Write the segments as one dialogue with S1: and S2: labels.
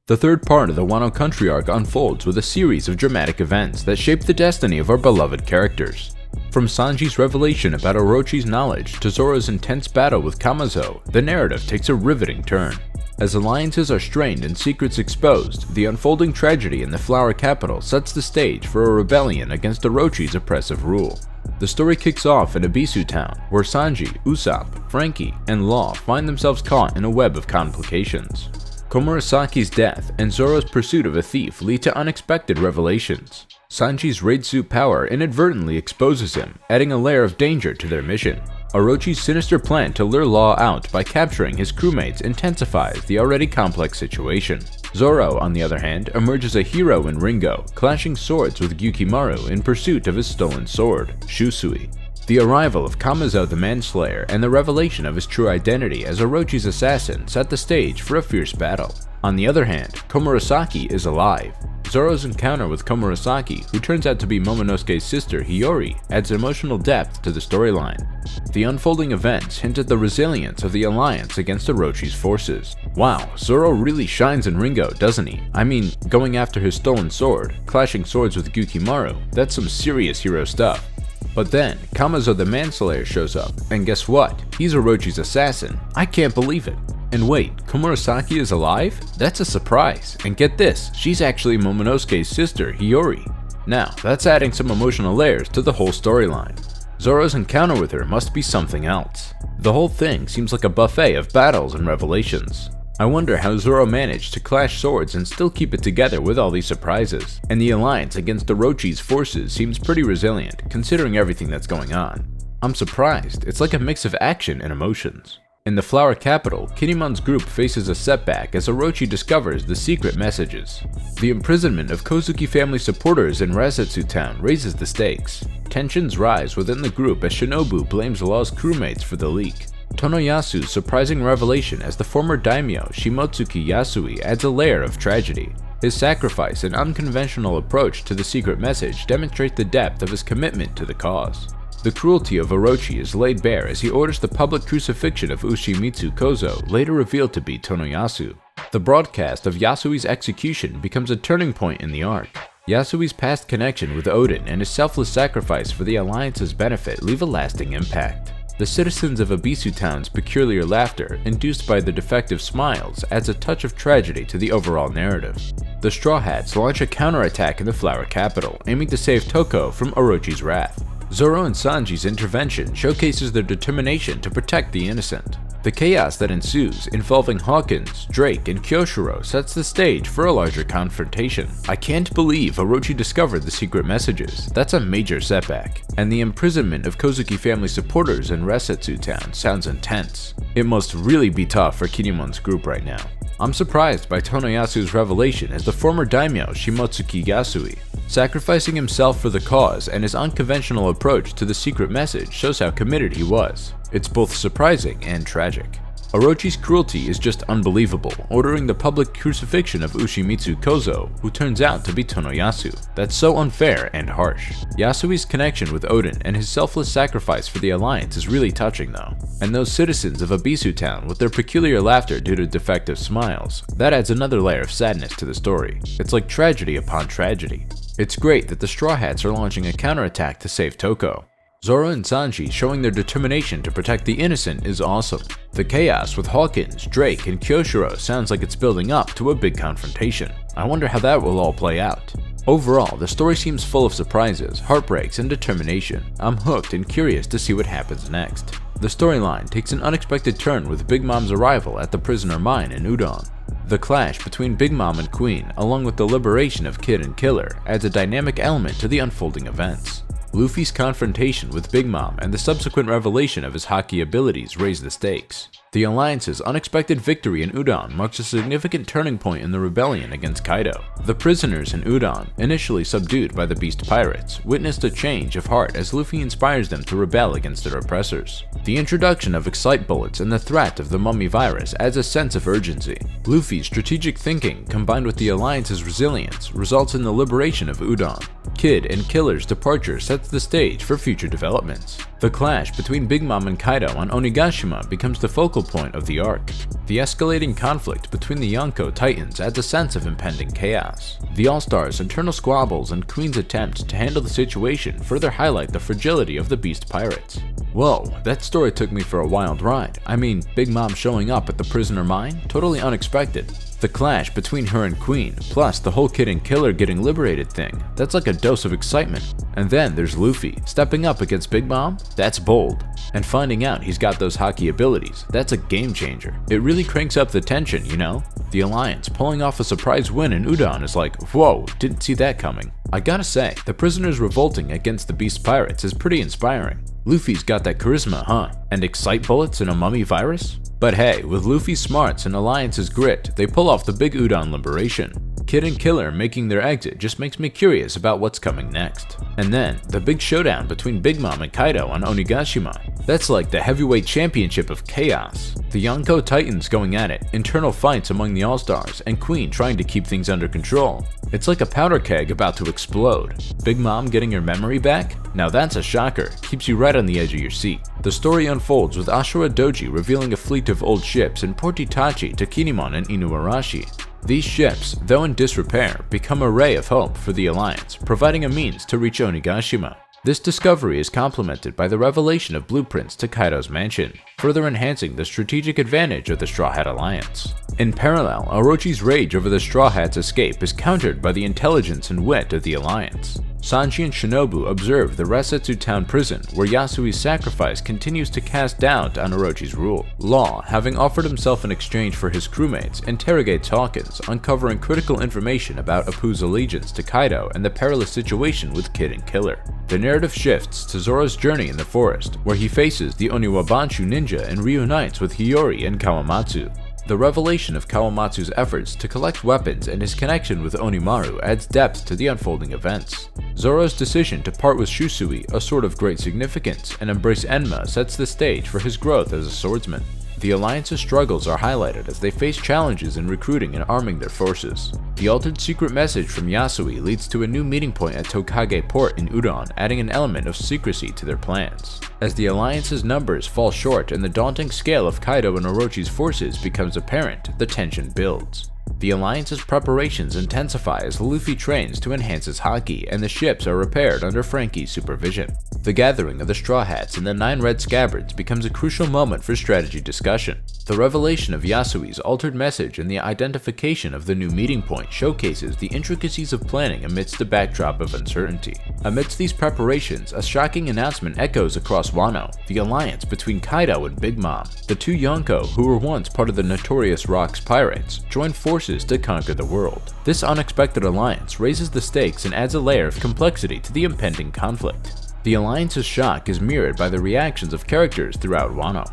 S1: The third part of the Wano Country Arc unfolds with a series of dramatic events that shape the destiny of our beloved characters. From Sanji's revelation about Orochi's knowledge to Zoro's intense battle with Kamazo, the narrative takes a riveting turn. As alliances are strained and secrets exposed, the unfolding tragedy in the Flower Capital sets the stage for a rebellion against Orochi's oppressive rule. The story kicks off in Ebisu Town, where Sanji, Usopp, Frankie, and Law find themselves caught in a web of complications. Komurasaki's death and Zoro's pursuit of a thief lead to unexpected revelations. Sanji's raid suit power inadvertently exposes him, adding a layer of danger to their mission. Orochi's sinister plan to lure Law out by capturing his crewmates intensifies the already complex situation. Zoro, on the other hand, emerges a hero in Ringo, clashing swords with Gyukimaru in pursuit of his stolen sword, Shusui. The arrival of Kamazo the Manslayer and the revelation of his true identity as Orochi's assassin set the stage for a fierce battle. On the other hand, Komurasaki is alive. Zoro's encounter with Komurasaki, who turns out to be Momonosuke's sister Hiyori, adds emotional depth to the storyline. The unfolding events hint at the resilience of the alliance against Orochi's forces. Wow, Zoro really shines in Ringo, doesn't he? I mean, going after his stolen sword, clashing swords with Gyukimaru, that's some serious hero stuff. But then, Kamazo the Manslayer shows up, and guess what? He's Orochi's assassin. I can't believe it. And wait, Komurasaki is alive? That's a surprise. And get this, she's actually Momonosuke's sister, Hiyori. Now, that's adding some emotional layers to the whole storyline. Zoro's encounter with her must be something else. The whole thing seems like a buffet of battles and revelations. I wonder how Zoro managed to clash swords and still keep it together with all these surprises. And the alliance against Orochi's forces seems pretty resilient, considering everything that's going on. I'm surprised, it's like a mix of action and emotions. In the Flower Capital, Kinnamon's group faces a setback as Orochi discovers the secret messages. The imprisonment of Kozuki family supporters in Rasetsu Town raises the stakes. Tensions rise within the group as Shinobu blames Law's crewmates for the leak. Tonoyasu's surprising revelation as the former daimyo Shimotsuki Yasui adds a layer of tragedy. His sacrifice and unconventional approach to the secret message demonstrate the depth of his commitment to the cause. The cruelty of Orochi is laid bare as he orders the public crucifixion of Ushimitsu Kozo, later revealed to be Tonoyasu. The broadcast of Yasui's execution becomes a turning point in the arc. Yasui's past connection with Odin and his selfless sacrifice for the Alliance's benefit leave a lasting impact. The citizens of Ebisu Town's peculiar laughter, induced by their defective smiles, adds a touch of tragedy to the overall narrative. The Straw Hats launch a counterattack in the Flower Capital, aiming to save Toko from Orochi's wrath. Zoro and Sanji's intervention showcases their determination to protect the innocent. The chaos that ensues, involving Hawkins, Drake, and Kyoshiro, sets the stage for a larger confrontation. I can't believe Orochi discovered the secret messages. That's a major setback. And the imprisonment of Kozuki family supporters in Rasetsu Town sounds intense. It must really be tough for Kinnamon's group right now. I'm surprised by Tonoyasu's revelation as the former daimyo Shimotsuki Yasui. Sacrificing himself for the cause and his unconventional approach to the secret message shows how committed he was. It's both surprising and tragic. Orochi's cruelty is just unbelievable, ordering the public crucifixion of Ushimitsu Kozo, who turns out to be Tonoyasu. That's so unfair and harsh. Yasui's connection with Odin and his selfless sacrifice for the Alliance is really touching though. And those citizens of Ebisu Town with their peculiar laughter due to defective smiles, that adds another layer of sadness to the story. It's like tragedy upon tragedy. It's great that the Straw Hats are launching a counterattack to save Toko. Zoro and Sanji showing their determination to protect the innocent is awesome. The chaos with Hawkins, Drake, and Kyoshiro sounds like it's building up to a big confrontation. I wonder how that will all play out. Overall, the story seems full of surprises, heartbreaks, and determination. I'm hooked and curious to see what happens next. The storyline takes an unexpected turn with Big Mom's arrival at the prisoner mine in Udon. The clash between Big Mom and Queen, along with the liberation of Kid and Killer, adds a dynamic element to the unfolding events. Luffy's confrontation with Big Mom and the subsequent revelation of his haki abilities raise the stakes. The Alliance's unexpected victory in Udon marks a significant turning point in the rebellion against Kaido. The prisoners in Udon, initially subdued by the Beast Pirates, witnessed a change of heart as Luffy inspires them to rebel against their oppressors. The introduction of Excite bullets and the threat of the mummy virus adds a sense of urgency. Luffy's strategic thinking, combined with the Alliance's resilience, results in the liberation of Udon. Kid and Killer's departure sets the stage for future developments. The clash between Big Mom and Kaido on Onigashima becomes the focal point of the arc. The escalating conflict between the Yonko Titans adds a sense of impending chaos. The All-Stars' internal squabbles and Queen's attempts to handle the situation further highlight the fragility of the Beast Pirates. Whoa, that story took me for a wild ride. I mean, Big Mom showing up at the prisoner mine? Totally unexpected. The clash between her and Queen, plus the whole Kid and Killer getting liberated thing, that's like a dose of excitement. And then there's Luffy, stepping up against Big Mom? That's bold. And finding out he's got those hockey abilities, that's a game changer. It really cranks up the tension, you know? The Alliance pulling off a surprise win in Udon is like, whoa, didn't see that coming. I gotta say, the prisoners revolting against the Beast Pirates is pretty inspiring. Luffy's got that charisma, huh? And excite bullets and a mummy virus? But hey, with Luffy's smarts and Alliance's grit, they pull off the big Udon liberation. Kid and Killer making their exit just makes me curious about what's coming next. And then, the big showdown between Big Mom and Kaido on Onigashima. That's like the heavyweight championship of chaos. The Yonko Titans going at it, internal fights among the All-Stars, and Queen trying to keep things under control. It's like a powder keg about to explode. Big Mom getting her memory back? Now that's a shocker, keeps you right on the edge of your seat. The story unfolds with Ashura Doji revealing a fleet of old ships in Port Itachi to Kinemon and Inuarashi. These ships, though in disrepair, become a ray of hope for the Alliance, providing a means to reach Onigashima. This discovery is complemented by the revelation of blueprints to Kaido's mansion, further enhancing the strategic advantage of the Straw Hat Alliance. In parallel, Orochi's rage over the Straw Hat's escape is countered by the intelligence and wit of the Alliance. Sanji and Shinobu observe the Resetsu town prison, where Yasui's sacrifice continues to cast doubt on Orochi's rule. Law, having offered himself in exchange for his crewmates, interrogates Hawkins, uncovering critical information about Appu's allegiance to Kaido and the perilous situation with Kid and Killer. The narrative shifts to Zoro's journey in the forest, where he faces the Oniwabanshu ninja and reunites with Hiyori and Kawamatsu. The revelation of Kawamatsu's efforts to collect weapons and his connection with Onimaru adds depth to the unfolding events. Zoro's decision to part with Shusui, a sword of great significance, and embrace Enma sets the stage for his growth as a swordsman. The Alliance's struggles are highlighted as they face challenges in recruiting and arming their forces. The altered secret message from Yasui leads to a new meeting point at Tokage Port in Udon, adding an element of secrecy to their plans. As the Alliance's numbers fall short and the daunting scale of Kaido and Orochi's forces becomes apparent, the tension builds. The Alliance's preparations intensify as Luffy trains to enhance his haki, and the ships are repaired under Frankie's supervision. The gathering of the Straw Hats and the 9 Red Scabbards becomes a crucial moment for strategy discussion. The revelation of Yasui's altered message and the identification of the new meeting point showcases the intricacies of planning amidst a backdrop of uncertainty. Amidst these preparations, a shocking announcement echoes across Wano: the alliance between Kaido and Big Mom. The two Yonko, who were once part of the notorious Rocks Pirates, join forces to conquer the world. This unexpected alliance raises the stakes and adds a layer of complexity to the impending conflict. The alliance's shock is mirrored by the reactions of characters throughout Wano.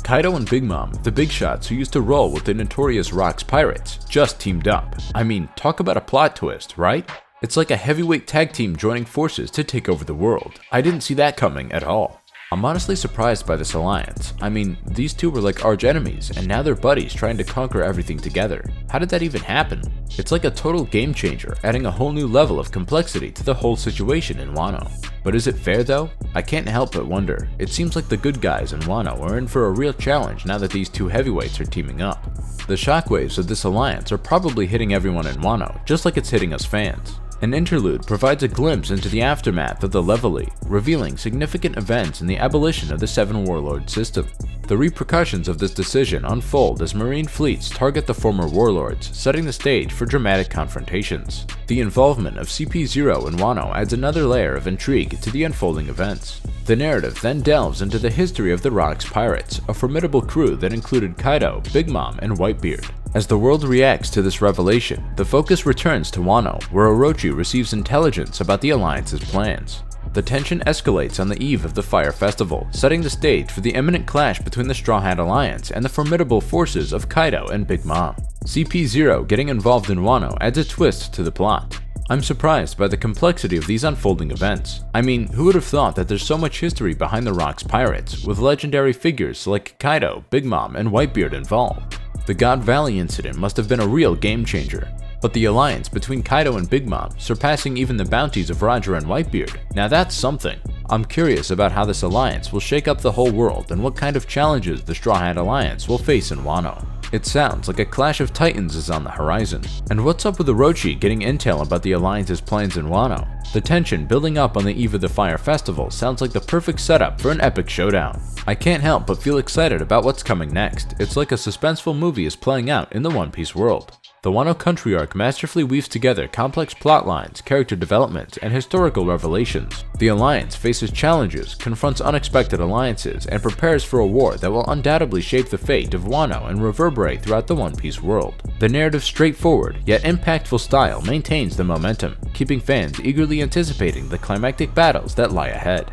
S1: Kaido and Big Mom, the big shots who used to roll with the notorious Rocks Pirates, just teamed up. I mean, talk about a plot twist, right? It's like a heavyweight tag team joining forces to take over the world. I didn't see that coming at all. I'm honestly surprised by this alliance. I mean, these two were like arch enemies, and now they're buddies trying to conquer everything together. How did that even happen? It's like a total game changer, adding a whole new level of complexity to the whole situation in Wano. But is it fair though? I can't help but wonder. It seems like the good guys in Wano are in for a real challenge now that these two heavyweights are teaming up. The shockwaves of this alliance are probably hitting everyone in Wano, just like it's hitting us fans. An interlude provides a glimpse into the aftermath of the Leveille, revealing significant events in the abolition of the Seven Warlord system. The repercussions of this decision unfold as marine fleets target the former warlords, setting the stage for dramatic confrontations. The involvement of CP0 in Wano adds another layer of intrigue to the unfolding events. The narrative then delves into the history of the Rocks Pirates, a formidable crew that included Kaido, Big Mom, and Whitebeard. As the world reacts to this revelation, the focus returns to Wano, where Orochi receives intelligence about the Alliance's plans. The tension escalates on the eve of the Fire Festival, setting the stage for the imminent clash between the Straw Hat Alliance and the formidable forces of Kaido and Big Mom. CP0 getting involved in Wano adds a twist to the plot. I'm surprised by the complexity of these unfolding events. I mean, who would have thought that there's so much history behind the Rocks Pirates, with legendary figures like Kaido, Big Mom, and Whitebeard involved? The God Valley incident must have been a real game changer. But the alliance between Kaido and Big Mom, surpassing even the bounties of Roger and Whitebeard, now that's something. I'm curious about how this alliance will shake up the whole world and what kind of challenges the Straw Hat Alliance will face in Wano. It sounds like a clash of titans is on the horizon. And what's up with Orochi getting intel about the Alliance's plans in Wano? The tension building up on the eve of the Fire Festival sounds like the perfect setup for an epic showdown. I can't help but feel excited about what's coming next. It's like a suspenseful movie is playing out in the One Piece world. The Wano Country Arc masterfully weaves together complex plot lines, character development, and historical revelations. The Alliance faces challenges, confronts unexpected alliances, and prepares for a war that will undoubtedly shape the fate of Wano and reverberate throughout the One Piece world. The narrative's straightforward, yet impactful style maintains the momentum, keeping fans eagerly anticipating the climactic battles that lie ahead.